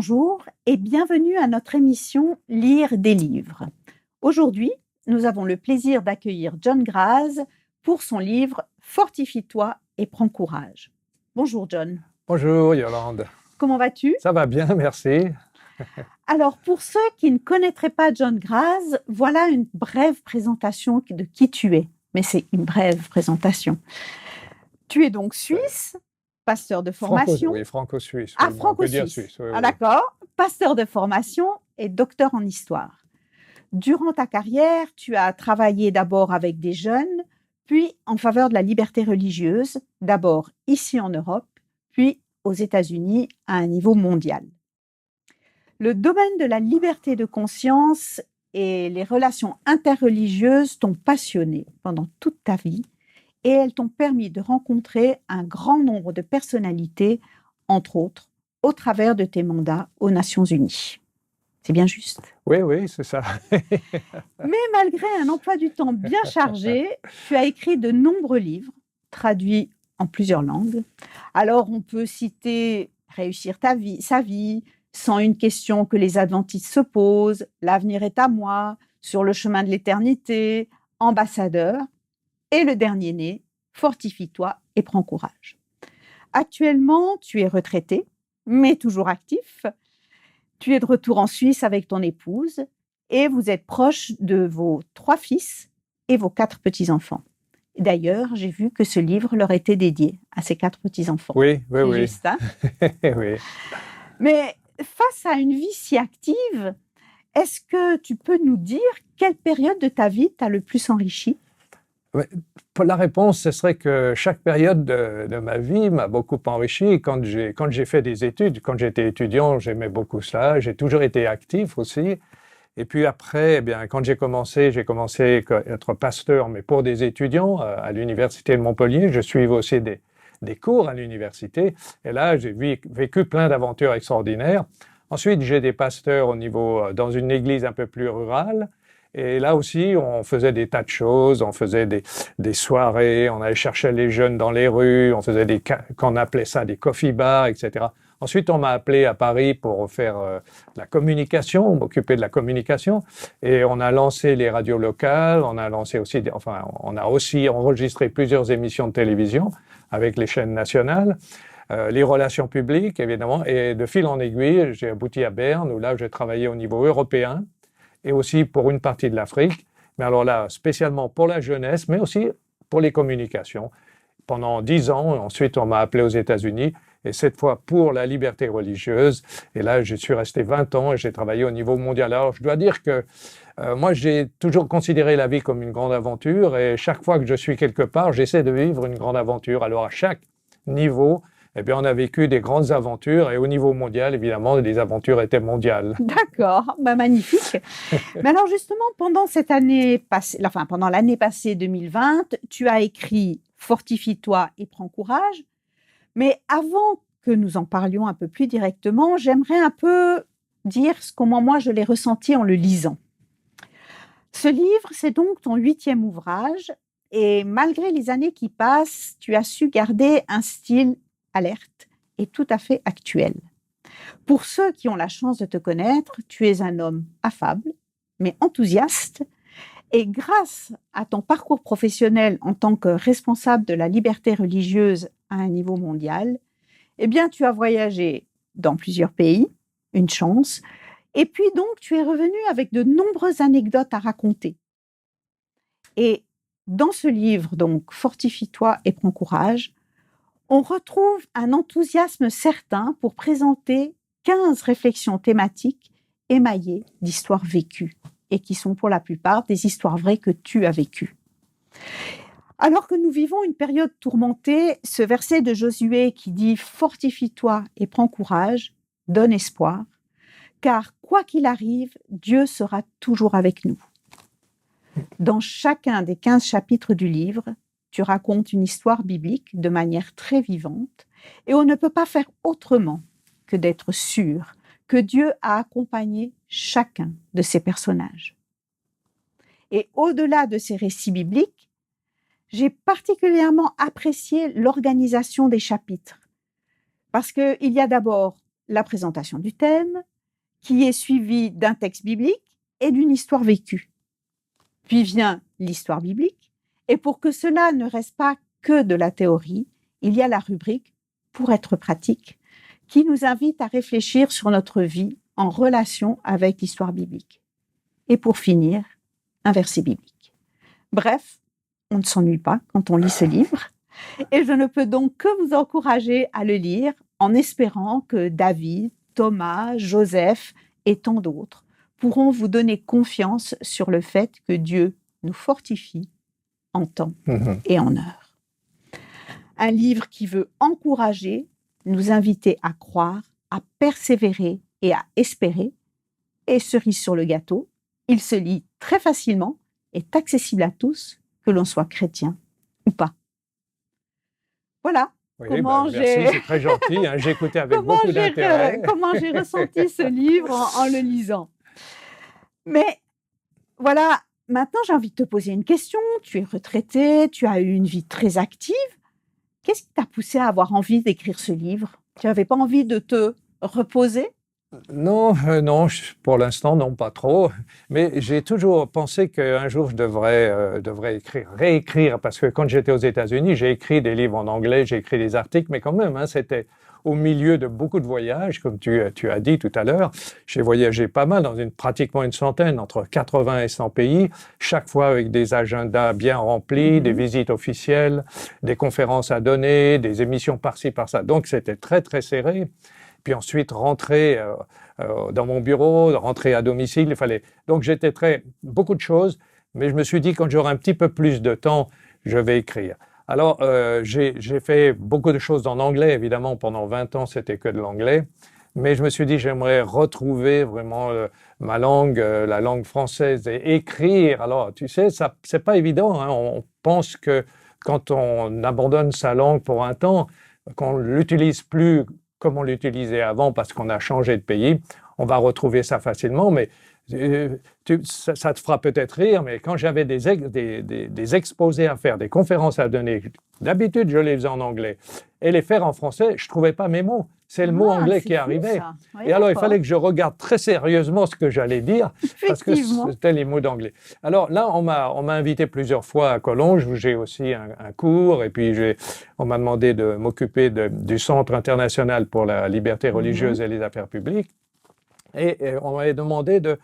Bonjour et bienvenue à notre émission Lire des livres. Aujourd'hui, nous avons le plaisir d'accueillir John Graz pour son livre Fortifie-toi et prends courage. Bonjour John. Bonjour Yolande. Comment vas-tu? Ça va bien, merci. Alors pour ceux qui ne connaîtraient pas John Graz, voilà une brève présentation de qui tu es. Mais c'est une brève présentation. Tu es donc suisse, pasteur de formation. Franco-suisse. Ah, Oui, on peut dire franco-suisse. suisse. Oui, Ah, oui. d'accord. Pasteur de formation et docteur en histoire. Durant ta carrière, tu as travaillé d'abord avec des jeunes, puis en faveur de la liberté religieuse, d'abord ici en Europe, puis aux États-Unis à un niveau mondial. Le domaine de la liberté de conscience et les relations interreligieuses t'ont passionné pendant toute ta vie et elles t'ont permis de rencontrer un grand nombre de personnalités, entre autres, au travers de tes mandats aux Nations Unies. C'est bien juste. Oui, c'est ça. Mais malgré un emploi du temps bien chargé, tu as écrit de nombreux livres, traduits en plusieurs langues. Alors, on peut citer Réussir sa vie, 101 questions que les adventistes se posent, L'avenir est à moi, Sur le chemin de l'éternité, Ambassadeur, et le dernier né, Fortifie-toi et prends courage. Actuellement, tu es retraité, mais toujours actif. Tu es de retour en Suisse avec ton épouse et vous êtes proche de vos 3 fils et vos 4 petits-enfants. D'ailleurs, j'ai vu que ce livre leur était dédié à ces 4 petits-enfants. Oui. C'est juste, hein? Oui. Mais face à une vie si active, est-ce que tu peux nous dire quelle période de ta vie t'a le plus enrichi? Pour la réponse, ce serait que chaque période de ma vie m'a beaucoup enrichi. Quand j'ai fait des études, quand j'étais étudiant, j'aimais beaucoup cela. J'ai toujours été actif aussi. Et puis après, quand j'ai commencé à être pasteur, mais pour des étudiants à l'université de Montpellier. Je suivais aussi des cours à l'université. Et là, j'ai vécu plein d'aventures extraordinaires. Ensuite, j'ai des pasteurs dans une église un peu plus rurale. Et là aussi, on faisait des tas de choses. On faisait des soirées, on allait chercher les jeunes dans les rues, on faisait qu'on appelait ça des coffee bars, etc. Ensuite, on m'a appelé à Paris pour faire la communication, m'occuper de la communication. Et on a lancé les radios locales, on a aussi enregistré plusieurs émissions de télévision avec les chaînes nationales. Les relations publiques, évidemment. Et de fil en aiguille, j'ai abouti à Berne, où là, j'ai travaillé au niveau européen et aussi pour une partie de l'Afrique. Mais alors là, spécialement pour la jeunesse, mais aussi pour les communications. Pendant 10 ans, ensuite, on m'a appelé aux États-Unis, et cette fois pour la liberté religieuse. Et là, je suis resté 20 ans et j'ai travaillé au niveau mondial. Alors, je dois dire que moi, j'ai toujours considéré la vie comme une grande aventure, et chaque fois que je suis quelque part, j'essaie de vivre une grande aventure. Alors, à chaque niveau, on a vécu des grandes aventures, et au niveau mondial, évidemment, les aventures étaient mondiales. D'accord, magnifique. Mais alors justement, pendant l'année passée 2020, tu as écrit Fortifie-toi et prends courage. Mais avant que nous en parlions un peu plus directement, j'aimerais un peu dire comment moi je l'ai ressenti en le lisant. Ce livre, c'est donc ton 8e ouvrage, et malgré les années qui passent, tu as su garder un style alerte et tout à fait actuel. Pour ceux qui ont la chance de te connaître, tu es un homme affable, mais enthousiaste, et grâce à ton parcours professionnel en tant que responsable de la liberté religieuse à un niveau mondial, tu as voyagé dans plusieurs pays, une chance, et puis donc tu es revenu avec de nombreuses anecdotes à raconter. Et dans ce livre, donc, Fortifie-toi et prends courage, on retrouve un enthousiasme certain pour présenter 15 réflexions thématiques émaillées d'histoires vécues et qui sont pour la plupart des histoires vraies que tu as vécues. Alors que nous vivons une période tourmentée, ce verset de Josué qui dit « Fortifie-toi et prends courage » donne espoir, car quoi qu'il arrive, Dieu sera toujours avec nous. Dans chacun des 15 chapitres du livre, tu racontes une histoire biblique de manière très vivante, et on ne peut pas faire autrement que d'être sûr que Dieu a accompagné chacun de ces personnages. Et au-delà de ces récits bibliques, j'ai particulièrement apprécié l'organisation des chapitres, parce qu'il y a d'abord la présentation du thème, qui est suivie d'un texte biblique et d'une histoire vécue. Puis vient l'histoire biblique, et pour que cela ne reste pas que de la théorie, il y a la rubrique « Pour être pratique » qui nous invite à réfléchir sur notre vie en relation avec l'histoire biblique. Et pour finir, un verset biblique. Bref, on ne s'ennuie pas quand on lit ce livre, et je ne peux donc que vous encourager à le lire en espérant que David, Thomas, Joseph et tant d'autres pourront vous donner confiance sur le fait que Dieu nous fortifie en temps et en heure. Un livre qui veut encourager, nous inviter à croire, à persévérer et à espérer. Et cerise sur le gâteau, il se lit très facilement, est accessible à tous, que l'on soit chrétien ou pas. Voilà. Oui, merci, c'est très gentil. Hein, j'ai écouté avec beaucoup d'intérêt. Comment j'ai ressenti ce livre en le lisant. Mais voilà, maintenant j'ai envie de te poser une question. Tu es retraité, tu as eu une vie très active. Qu'est-ce qui t'a poussé à avoir envie d'écrire ce livre? Tu n'avais pas envie de te reposer? Non, non, pour l'instant, non, pas trop. Mais j'ai toujours pensé qu'un jour, je devrais réécrire, parce que quand j'étais aux États-Unis, j'ai écrit des livres en anglais, j'ai écrit des articles, mais quand même, hein, c'était au milieu de beaucoup de voyages, comme tu as dit tout à l'heure. J'ai voyagé pas mal, pratiquement une centaine, entre 80 et 100 pays, chaque fois avec des agendas bien remplis, des visites officielles, des conférences à donner, des émissions par-ci, par-ça. Donc, c'était très, très serré. Puis ensuite, rentrer dans mon bureau, rentrer à domicile, il fallait... Donc, beaucoup de choses, mais je me suis dit, quand j'aurai un petit peu plus de temps, je vais écrire. Alors, j'ai fait beaucoup de choses en anglais, évidemment, pendant 20 ans, c'était que de l'anglais, mais je me suis dit, j'aimerais retrouver vraiment ma langue, la langue française, et écrire. Alors, tu sais, ça, c'est pas évident, hein. On pense que quand on abandonne sa langue pour un temps, qu'on l'utilise plus comme on l'utilisait avant parce qu'on a changé de pays, on va retrouver ça facilement, mais ça te fera peut-être rire, mais quand j'avais des exposés à faire, des conférences à donner, d'habitude je les faisais en anglais, et les faire en français, je ne trouvais pas mes mots. C'est le mot anglais qui arrivait. Oui, et alors, il fallait que je regarde très sérieusement ce que j'allais dire, parce que c'était les mots d'anglais. Alors là, on m'a invité plusieurs fois à Collonges, où j'ai aussi un cours, et puis on m'a demandé de m'occuper du Centre international pour la liberté religieuse et les affaires publiques. Et on m'avait demandé de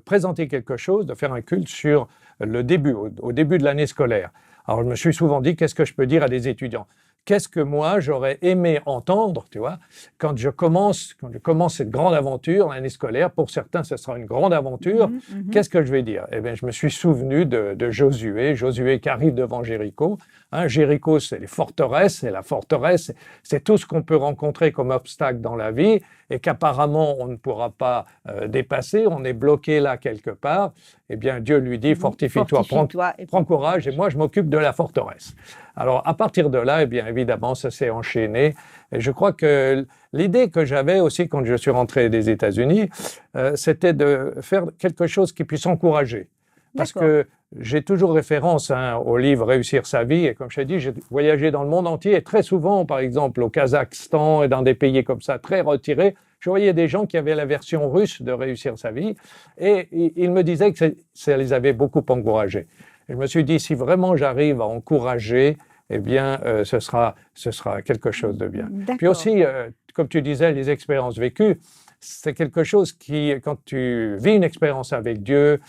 présenter quelque chose, de faire un culte sur le début, au début de l'année scolaire. Alors, je me suis souvent dit, qu'est-ce que je peux dire à des étudiants? Qu'est-ce que moi, j'aurais aimé entendre, tu vois, quand je commence cette grande aventure, l'année scolaire? Pour certains, ce sera une grande aventure. Qu'est-ce que je vais dire? Eh bien, je me suis souvenu de Josué qui arrive devant Jéricho. Hein, Jéricho, c'est les forteresses, et la forteresse, c'est tout ce qu'on peut rencontrer comme obstacle dans la vie, et qu'apparemment, on ne pourra pas dépasser, on est bloqué là quelque part. Eh bien, Dieu lui dit, fortifie-toi, prends courage, et moi, je m'occupe de la forteresse. Alors, à partir de là, eh bien, évidemment, ça s'est enchaîné. Et je crois que l'idée que j'avais aussi quand je suis rentré des États-Unis, c'était de faire quelque chose qui puisse encourager. Parce que j'ai toujours référence au livre « Réussir sa vie » et comme je t'ai dit, j'ai voyagé dans le monde entier et très souvent, par exemple, au Kazakhstan et dans des pays comme ça, très retirés, je voyais des gens qui avaient la version russe de « Réussir sa vie » et ils me disaient que ça les avait beaucoup encouragés. Et je me suis dit, si vraiment j'arrive à encourager, eh bien, ce sera quelque chose de bien. Puis aussi, comme tu disais, les expériences vécues, c'est quelque chose qui, quand tu vis une expérience avec Dieu,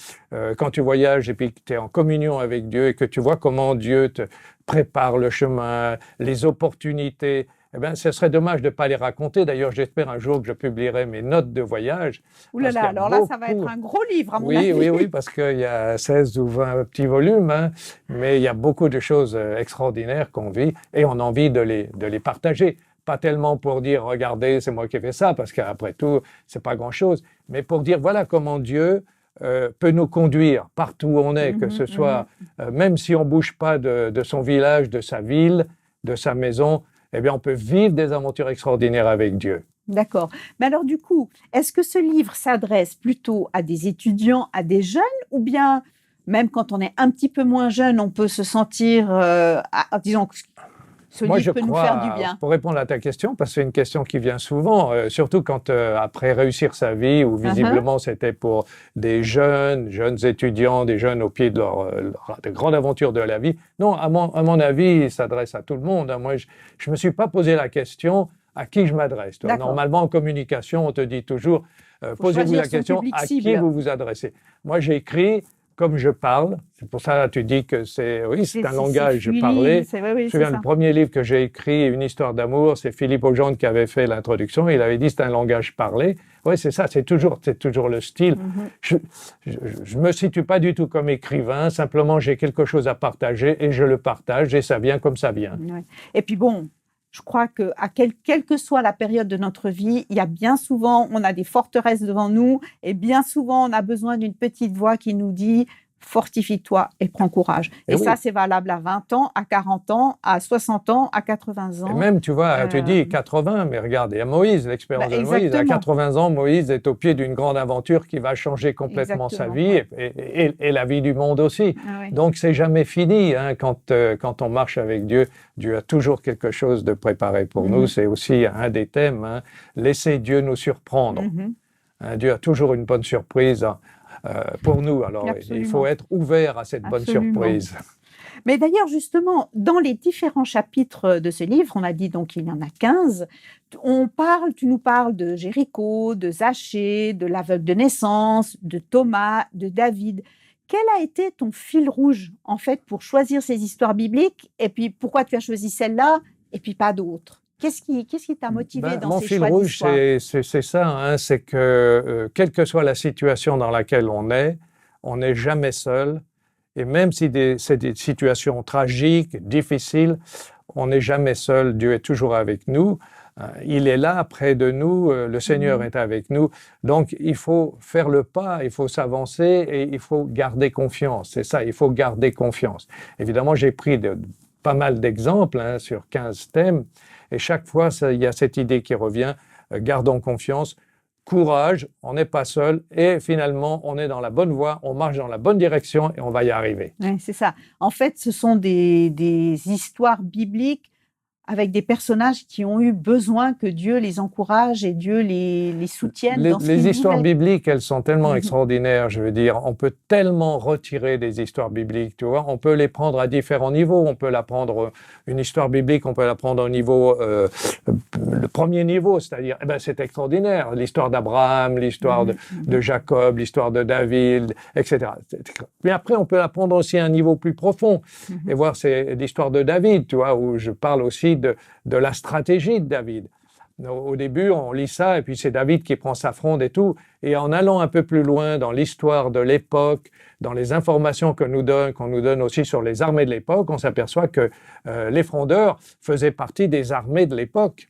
quand tu voyages et puis que tu es en communion avec Dieu et que tu vois comment Dieu te prépare le chemin, les opportunités, eh bien, ce serait dommage de ne pas les raconter. D'ailleurs, j'espère un jour que je publierai mes notes de voyage. Ouh là là, alors là, ça va être un gros livre, à mon avis. Oui, parce qu'il y a 16 ou 20 petits volumes, hein, mais il y a beaucoup de choses extraordinaires qu'on vit et on a envie de les partager. Pas tellement pour dire, regardez, c'est moi qui ai fait ça, parce qu'après tout, c'est pas grand-chose, mais pour dire, voilà comment Dieu peut nous conduire partout où on est, que ce soit, même si on bouge pas de son village, de sa ville, de sa maison, eh bien, on peut vivre des aventures extraordinaires avec Dieu. D'accord. Mais alors, du coup, est-ce que ce livre s'adresse plutôt à des étudiants, à des jeunes, ou bien, même quand on est un petit peu moins jeune, on peut se sentir, disons, Ce Moi, livre peut nous faire du crois, bien. pour répondre à ta question, parce que c'est une question qui vient souvent, surtout quand, après réussir sa vie, ou visiblement c'était pour des jeunes étudiants, des jeunes au pied de de grandes aventures de la vie. Non, à mon avis, il s'adresse à tout le monde, hein. Moi, je ne me suis pas posé la question à qui je m'adresse. Normalement, en communication, on te dit toujours, posez-vous la question à qui vous vous adressez. Moi, j'écris comme je parle. C'est pour ça que tu dis que c'est un langage parlé. Je me souviens, le premier livre que j'ai écrit, Une histoire d'amour, c'est Philippe Augeant qui avait fait l'introduction. Il avait dit c'est un langage parlé. Oui, c'est ça, c'est toujours le style. Je me situe pas du tout comme écrivain, simplement j'ai quelque chose à partager et je le partage et ça vient comme ça vient. Ouais. Et puis bon, je crois que quelle que soit la période de notre vie, il y a bien souvent, on a des forteresses devant nous et bien souvent, on a besoin d'une petite voix qui nous dit fortifie-toi et prends courage. Et ça, c'est valable à 20 ans, à 40 ans, à 60 ans, à 80 ans. Et même, tu vois, tu dis 80, mais regarde, il y a Moïse, l'expérience de Moïse. À 80 ans, Moïse est au pied d'une grande aventure qui va changer complètement sa vie et la vie du monde aussi. Donc, c'est jamais fini, hein, quand on marche avec Dieu. Dieu a toujours quelque chose de préparé pour nous. C'est aussi un des thèmes, hein, laisser Dieu nous surprendre. Hein, Dieu a toujours une bonne surprise pour nous. Alors, il faut être ouvert à cette bonne surprise. Mais d'ailleurs, justement, dans les différents chapitres de ce livre, on a dit donc qu'il y en a 15, tu nous parles de Jéricho, de Zachée, de l'aveugle de naissance, de Thomas, de David. Quel a été ton fil rouge, en fait, pour choisir ces histoires bibliques? Et puis, pourquoi tu as choisi celle-là et puis pas d'autres? Qu'est-ce qui t'a motivé dans ces choix d'histoire? Mon fil rouge, c'est ça, hein, c'est que quelle que soit la situation dans laquelle on n'est jamais seul. Et même si c'est des situations tragiques, difficiles, on n'est jamais seul. Dieu est toujours avec nous. Il est là, près de nous. Le Seigneur est avec nous. Donc, il faut faire le pas, il faut s'avancer et il faut garder confiance. C'est ça, il faut garder confiance. Évidemment, j'ai pris pas mal d'exemples, hein, sur 15 thèmes. Et chaque fois, il y a cette idée qui revient, gardons confiance, courage, on n'est pas seul et finalement, on est dans la bonne voie, on marche dans la bonne direction et on va y arriver. Oui, c'est ça. En fait, ce sont des histoires bibliques avec des personnages qui ont eu besoin que Dieu les encourage et Dieu les soutienne dans ce qu'ils Les histoires vivaient. bibliques, elles sont tellement extraordinaires, je veux dire. On peut tellement retirer des histoires bibliques, tu vois. On peut les prendre à différents niveaux. On peut la prendre, une histoire biblique, on peut la prendre au niveau, le premier niveau, c'est-à-dire, c'est extraordinaire. L'histoire d'Abraham, l'histoire de Jacob, l'histoire de David, etc. Mais après, on peut la prendre aussi à un niveau plus profond et voir, c'est l'histoire de David, tu vois, où je parle aussi de la stratégie de David. Au début, on lit ça, et puis c'est David qui prend sa fronde et tout. Et en allant un peu plus loin dans l'histoire de l'époque, dans les informations qu'on nous donne aussi sur les armées de l'époque, on s'aperçoit que les frondeurs faisaient partie des armées de l'époque.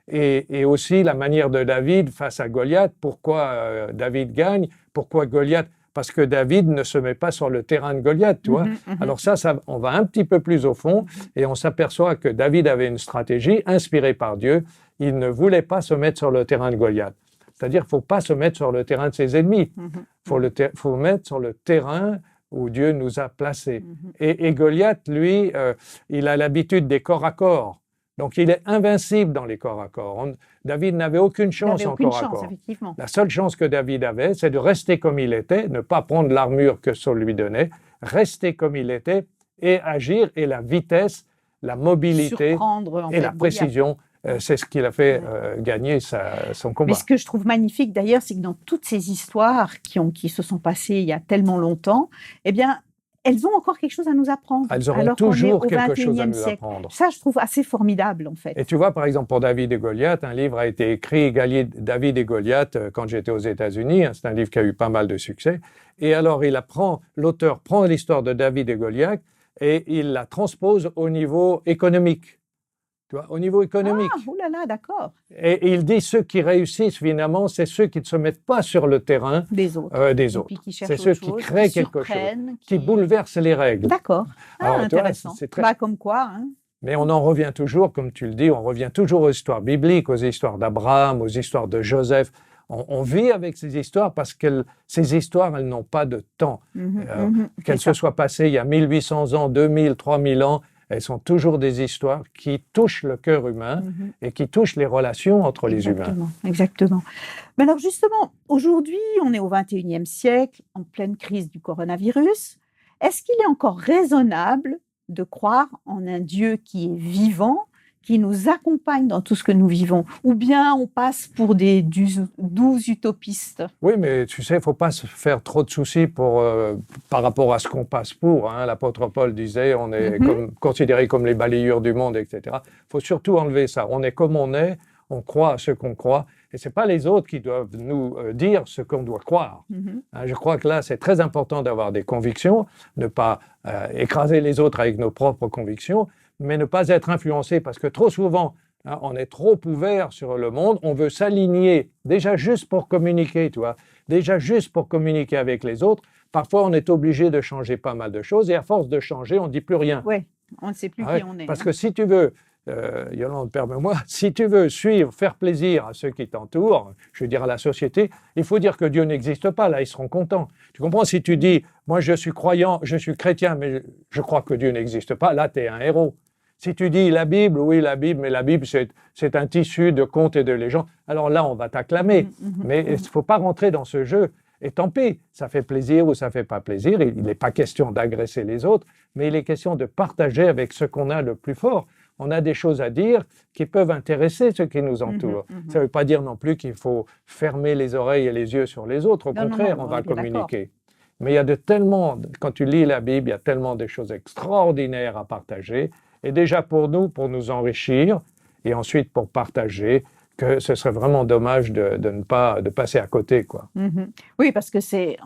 Et aussi la manière de David face à Goliath. Pourquoi David gagne? Pourquoi Goliath? Parce que David ne se met pas sur le terrain de Goliath, tu vois. Alors ça, on va un petit peu plus au fond et on s'aperçoit que David avait une stratégie inspirée par Dieu. Il ne voulait pas se mettre sur le terrain de Goliath. C'est-à-dire, il ne faut pas se mettre sur le terrain de ses ennemis. Il faut mettre sur le terrain où Dieu nous a placés. Et Goliath, lui, il a l'habitude des corps à corps. Donc, il est invincible dans les corps à corps. David n'avait aucune chance en corps à corps. Effectivement. La seule chance que David avait, c'est de rester comme il était, ne pas prendre l'armure que Saul lui donnait, rester comme il était et agir. Et la vitesse, la mobilité et la précision, c'est ce qui l'a fait gagner son combat. Mais ce que je trouve magnifique d'ailleurs, c'est que dans toutes ces histoires qui se sont passées il y a tellement longtemps, eh bien, elles ont encore quelque chose à nous apprendre. Elles auront toujours quelque chose à nous apprendre. Ça, je trouve assez formidable, en fait. Et tu vois, par exemple, pour David et Goliath, un livre a été écrit, David et Goliath, quand j'étais aux États-Unis. C'est un livre qui a eu pas mal de succès. Et alors, l'auteur prend l'histoire de David et Goliath et il la transpose au niveau économique. Tu vois, au niveau économique. Ah, oulala, d'accord. Et il dit ceux qui réussissent, finalement, c'est ceux qui ne se mettent pas sur le terrain des autres. C'est ceux qui créent quelque chose, qui bouleversent les règles. D'accord. Alors, intéressant. Tu vois, comme quoi. Hein. Mais on en revient toujours, comme tu le dis, on revient toujours aux histoires bibliques, aux histoires d'Abraham, aux histoires de Joseph. On vit avec ces histoires parce que ces histoires, elles n'ont pas de temps. Qu'elles se soient passées il y a 1800 ans, 2000, 3000 ans, elles sont toujours des histoires qui touchent le cœur humain et qui touchent les relations entre les humains. Exactement. Mais alors justement, aujourd'hui, on est au XXIe siècle, en pleine crise du coronavirus. Est-ce qu'il est encore raisonnable de croire en un Dieu qui est vivant, qui nous accompagne dans tout ce que nous vivons, ou bien on passe pour des doux utopistes? Oui, mais tu sais, il ne faut pas se faire trop de soucis par rapport à ce qu'on passe pour. Hein. L'apôtre Paul disait, on est considérés comme les balayeurs du monde, etc. Il faut surtout enlever ça. On est comme on croit à ce qu'on croit, et ce n'est pas les autres qui doivent nous dire ce qu'on doit croire. Hein, je crois que là, c'est très important d'avoir des convictions, ne pas écraser les autres avec nos propres convictions, mais ne pas être influencé, parce que trop souvent, hein, on est trop ouvert sur le monde, on veut s'aligner, déjà juste pour communiquer, tu vois, déjà juste pour communiquer avec les autres. Parfois, on est obligé de changer pas mal de choses, et à force de changer, on ne dit plus rien. Oui, on ne sait plus qui on est. Parce que si tu veux, Yolande, permets-moi, si tu veux faire plaisir à ceux qui t'entourent, je veux dire à la société, il faut dire que Dieu n'existe pas, là, ils seront contents. Tu comprends? Si tu dis, moi je suis croyant, je suis chrétien, mais je crois que Dieu n'existe pas, là, tu es un héros. Si tu dis la Bible, oui, la Bible, mais la Bible, c'est un tissu de contes et de légendes, alors là, on va t'acclamer. Mais il ne faut pas rentrer dans ce jeu. Et tant pis, ça fait plaisir ou ça ne fait pas plaisir. Il n'est pas question d'agresser les autres, mais il est question de partager avec ce qu'on a le plus fort. On a des choses à dire qui peuvent intéresser ceux qui nous entourent. Ça ne veut pas dire non plus qu'il faut fermer les oreilles et les yeux sur les autres. Au contraire, on va communiquer. Mais il y a quand tu lis la Bible, il y a tellement de choses extraordinaires à partager. Et déjà pour nous enrichir, et ensuite pour partager, que ce serait vraiment dommage de passer à côté, quoi. Oui, parce que c'est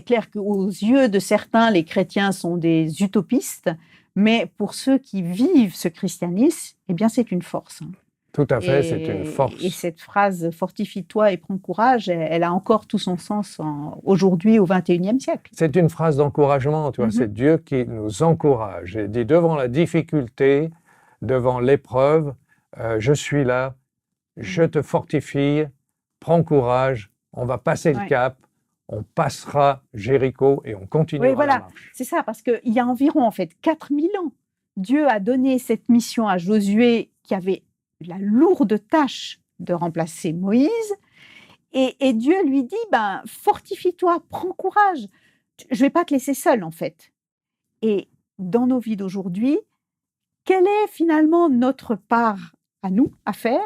clair qu'aux yeux de certains, les chrétiens sont des utopistes, mais pour ceux qui vivent ce christianisme, eh bien c'est une force. Tout à fait, c'est une force. Et cette phrase « fortifie-toi et prends courage », elle a encore tout son sens aujourd'hui au XXIe siècle. C'est une phrase d'encouragement, tu vois, c'est Dieu qui nous encourage. Il dit devant la difficulté, devant l'épreuve, je suis là, je te fortifie, prends courage, on va passer le cap, on passera Jéricho et on continuera la marche. C'est ça, parce qu'il y a environ 4000 ans, Dieu a donné cette mission à Josué qui avait la lourde tâche de remplacer Moïse, et Dieu lui dit, fortifie-toi, prends courage, je ne vais pas te laisser seul en fait. Et dans nos vies d'aujourd'hui, quelle est finalement notre part à nous à faire,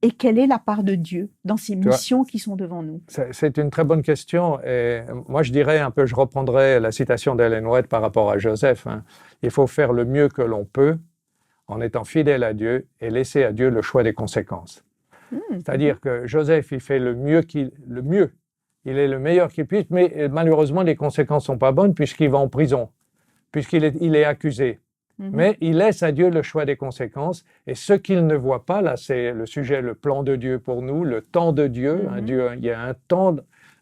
et quelle est la part de Dieu dans ces missions qui sont devant nous? C'est une très bonne question, et moi je dirais un peu, je reprendrai la citation d'Ellen White par rapport à Joseph, hein. Il faut faire le mieux que l'on peut, en étant fidèle à Dieu et laisser à Dieu le choix des conséquences. C'est-à-dire que Joseph, il fait le mieux. Il est le meilleur qu'il puisse, mais malheureusement, les conséquences ne sont pas bonnes puisqu'il va en prison, puisqu'il est accusé. Mais il laisse à Dieu le choix des conséquences. Et ce qu'il ne voit pas, là, c'est le sujet, le plan de Dieu pour nous, le temps de Dieu. Il y a un temps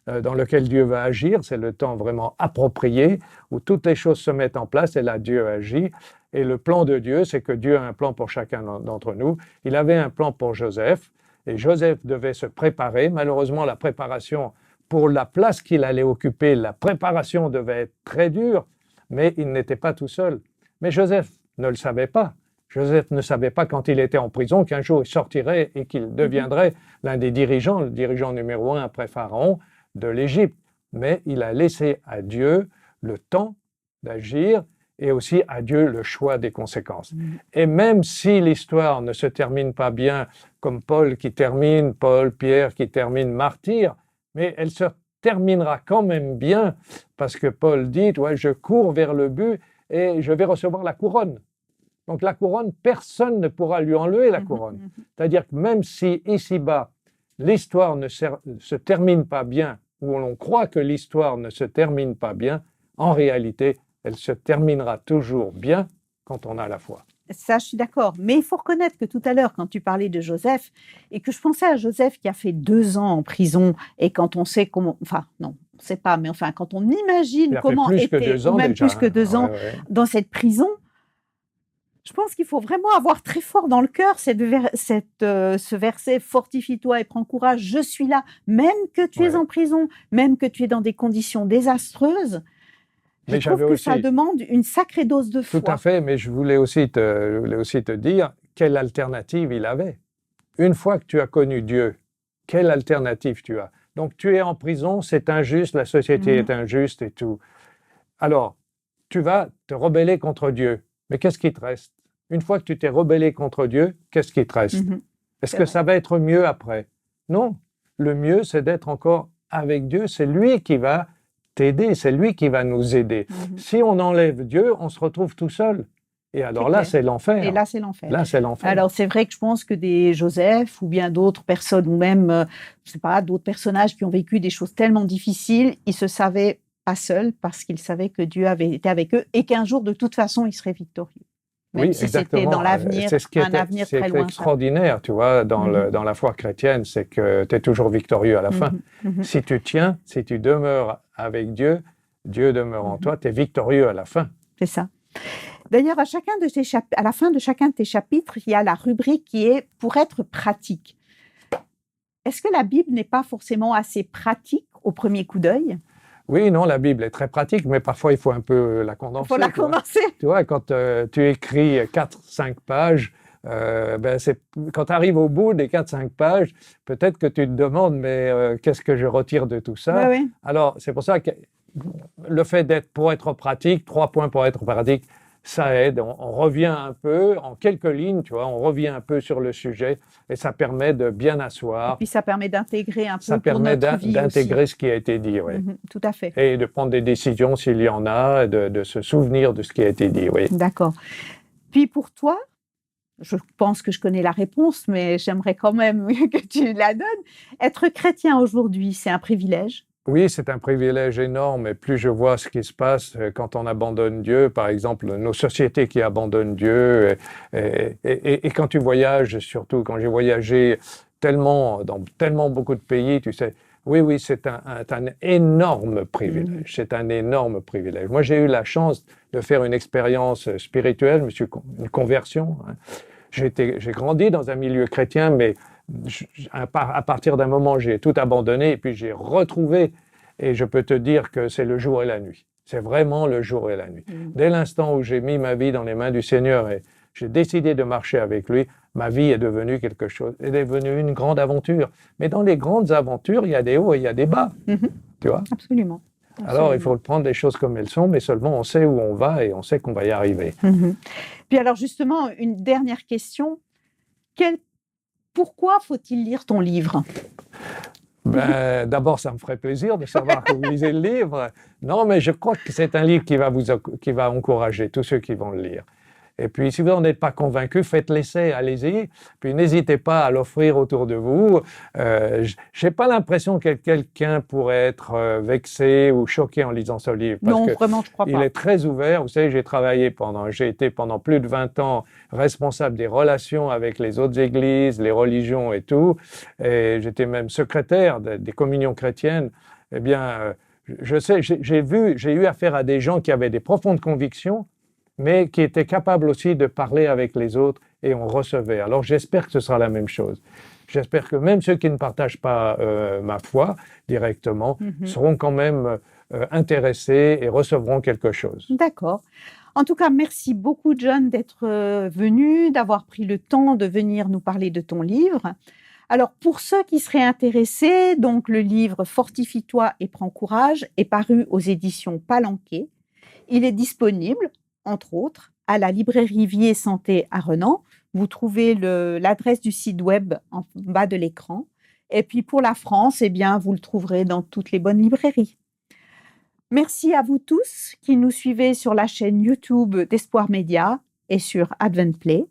dans lequel Dieu va agir, c'est le temps vraiment approprié, où toutes les choses se mettent en place, et là Dieu agit. Et le plan de Dieu, c'est que Dieu a un plan pour chacun d'entre nous. Il avait un plan pour Joseph, et Joseph devait se préparer. Malheureusement, la préparation pour la place qu'il allait occuper, la préparation devait être très dure, mais il n'était pas tout seul. Mais Joseph ne le savait pas. Joseph ne savait pas quand il était en prison qu'un jour il sortirait et qu'il deviendrait l'un des dirigeants, le dirigeant numéro 1 après Pharaon de l'Égypte. Mais il a laissé à Dieu le temps d'agir et aussi à Dieu le choix des conséquences. Et même si l'histoire ne se termine pas bien, comme Paul, Pierre qui termine martyr, mais elle se terminera quand même bien, parce que Paul dit, je cours vers le but et je vais recevoir la couronne. Donc la couronne, personne ne pourra lui enlever la couronne. C'est-à-dire que même si ici-bas, l'histoire ne se termine pas bien, ou l'on croit que l'histoire ne se termine pas bien, en réalité, elle se terminera toujours bien quand on a la foi. Ça, je suis d'accord. Mais il faut reconnaître que tout à l'heure, quand tu parlais de Joseph, et que je pensais à Joseph qui a fait 2 ans en prison, et quand on sait comment... Enfin, non, on ne sait pas, mais enfin, quand on imagine comment était, ou même plus que 2 ans, dans cette prison, je pense qu'il faut vraiment avoir très fort dans le cœur ce verset « Fortifie-toi et prends courage, je suis là », même que tu es en prison, même que tu es dans des conditions désastreuses. Je trouve que ça demande une sacrée dose de foi. Tout à fait, mais je voulais aussi te dire quelle alternative il avait. Une fois que tu as connu Dieu, quelle alternative tu as? Donc tu es en prison, c'est injuste, la société est injuste et tout. Alors, tu vas te rebeller contre Dieu. Mais qu'est-ce qui te reste? Une fois que tu t'es rebellé contre Dieu, qu'est-ce qui te reste? Est-ce que ça va être mieux après? Non. Le mieux, c'est d'être encore avec Dieu. C'est lui qui va t'aider, c'est lui qui va nous aider. Si on enlève Dieu, on se retrouve tout seul. Et alors là, c'est l'enfer. Et là, c'est l'enfer. Là, c'est l'enfer. Alors, c'est vrai que je pense que des Joseph ou bien d'autres personnes, ou même, je sais pas, d'autres personnages qui ont vécu des choses tellement difficiles, ils se savaient pas seuls parce qu'ils savaient que Dieu avait été avec eux et qu'un jour, de toute façon, ils seraient victorieux. Même si c'était dans l'avenir, un avenir très lointain. C'est extraordinaire, tu vois, dans la foi chrétienne, c'est que tu es toujours victorieux à la fin. Si tu tiens, si tu demeures avec Dieu, Dieu demeure en toi, tu es victorieux à la fin. C'est ça. D'ailleurs, à la fin de chacun de tes chapitres, il y a la rubrique qui est « Pour être pratique ». Est-ce que la Bible n'est pas forcément assez pratique au premier coup d'œil? Oui, non, la Bible est très pratique, mais parfois il faut un peu la condenser. Il faut la condenser. Tu vois, quand tu écris 4-5 pages, quand tu arrives au bout des 4-5 pages, peut-être que tu te demandes, mais qu'est-ce que je retire de tout ça? Oui. Alors, c'est pour ça que le fait pour être pratique, 3 points pour être pratique, ça aide. On revient un peu, en quelques lignes, tu vois, on revient un peu sur le sujet et ça permet de bien asseoir. Et puis ça permet d'intégrer un peu ça pour notre vie aussi. Ça permet d'intégrer ce qui a été dit, oui. Tout à fait. Et de prendre des décisions s'il y en a, de se souvenir de ce qui a été dit, oui. D'accord. Puis pour toi, je pense que je connais la réponse, mais j'aimerais quand même que tu la donnes. Être chrétien aujourd'hui, c'est un privilège? Oui, c'est un privilège énorme et plus je vois ce qui se passe quand on abandonne Dieu, par exemple nos sociétés qui abandonnent Dieu et quand tu voyages, surtout quand j'ai voyagé dans tellement beaucoup de pays, tu sais, oui, c'est un énorme privilège, c'est un énorme privilège. Moi, j'ai eu la chance de faire une expérience spirituelle, une conversion. J'ai grandi dans un milieu chrétien, mais à partir d'un moment, j'ai tout abandonné et puis j'ai retrouvé. Et je peux te dire que c'est le jour et la nuit. C'est vraiment le jour et la nuit. Dès l'instant où j'ai mis ma vie dans les mains du Seigneur et j'ai décidé de marcher avec lui, ma vie est devenue quelque chose. Elle est devenue une grande aventure. Mais dans les grandes aventures, il y a des hauts et il y a des bas. Tu vois? Absolument. Alors, il faut prendre les choses comme elles sont, mais seulement on sait où on va et on sait qu'on va y arriver. Puis alors, justement, une dernière question. Pourquoi faut-il lire ton livre? D'abord, ça me ferait plaisir de savoir que vous lisez le livre. Non, mais je crois que c'est un livre qui va encourager tous ceux qui vont le lire. Et puis, si vous n'en êtes pas convaincu, faites l'essai, allez-y. Puis, n'hésitez pas à l'offrir autour de vous. J'ai pas l'impression que quelqu'un pourrait être vexé ou choqué en lisant ce livre. Parce non, vraiment, je crois pas. Il est très ouvert. Vous savez, j'ai été pendant plus de 20 ans responsable des relations avec les autres églises, les religions et tout. Et j'étais même secrétaire des communions chrétiennes. Eh bien, je sais, j'ai eu affaire à des gens qui avaient des profondes convictions, mais qui étaient capables aussi de parler avec les autres et on recevait. Alors j'espère que ce sera la même chose. J'espère que même ceux qui ne partagent pas ma foi directement seront quand même intéressés et recevront quelque chose. D'accord. En tout cas, merci beaucoup John d'être venu, d'avoir pris le temps de venir nous parler de ton livre. Alors pour ceux qui seraient intéressés, donc le livre Fortifie-toi et prends courage est paru aux éditions Palanquet. Il est disponible entre autres, à la librairie Vie et Santé à Renan. Vous trouvez l'adresse du site web en bas de l'écran. Et puis pour la France, eh bien, vous le trouverez dans toutes les bonnes librairies. Merci à vous tous qui nous suivez sur la chaîne YouTube d'Espoir Média et sur AdventPlay.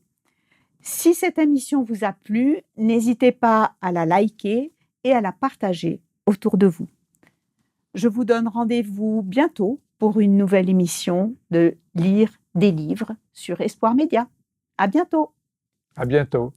Si cette émission vous a plu, n'hésitez pas à la liker et à la partager autour de vous. Je vous donne rendez-vous bientôt pour une nouvelle émission de Lire des livres sur Espoir Média. À bientôt. À bientôt.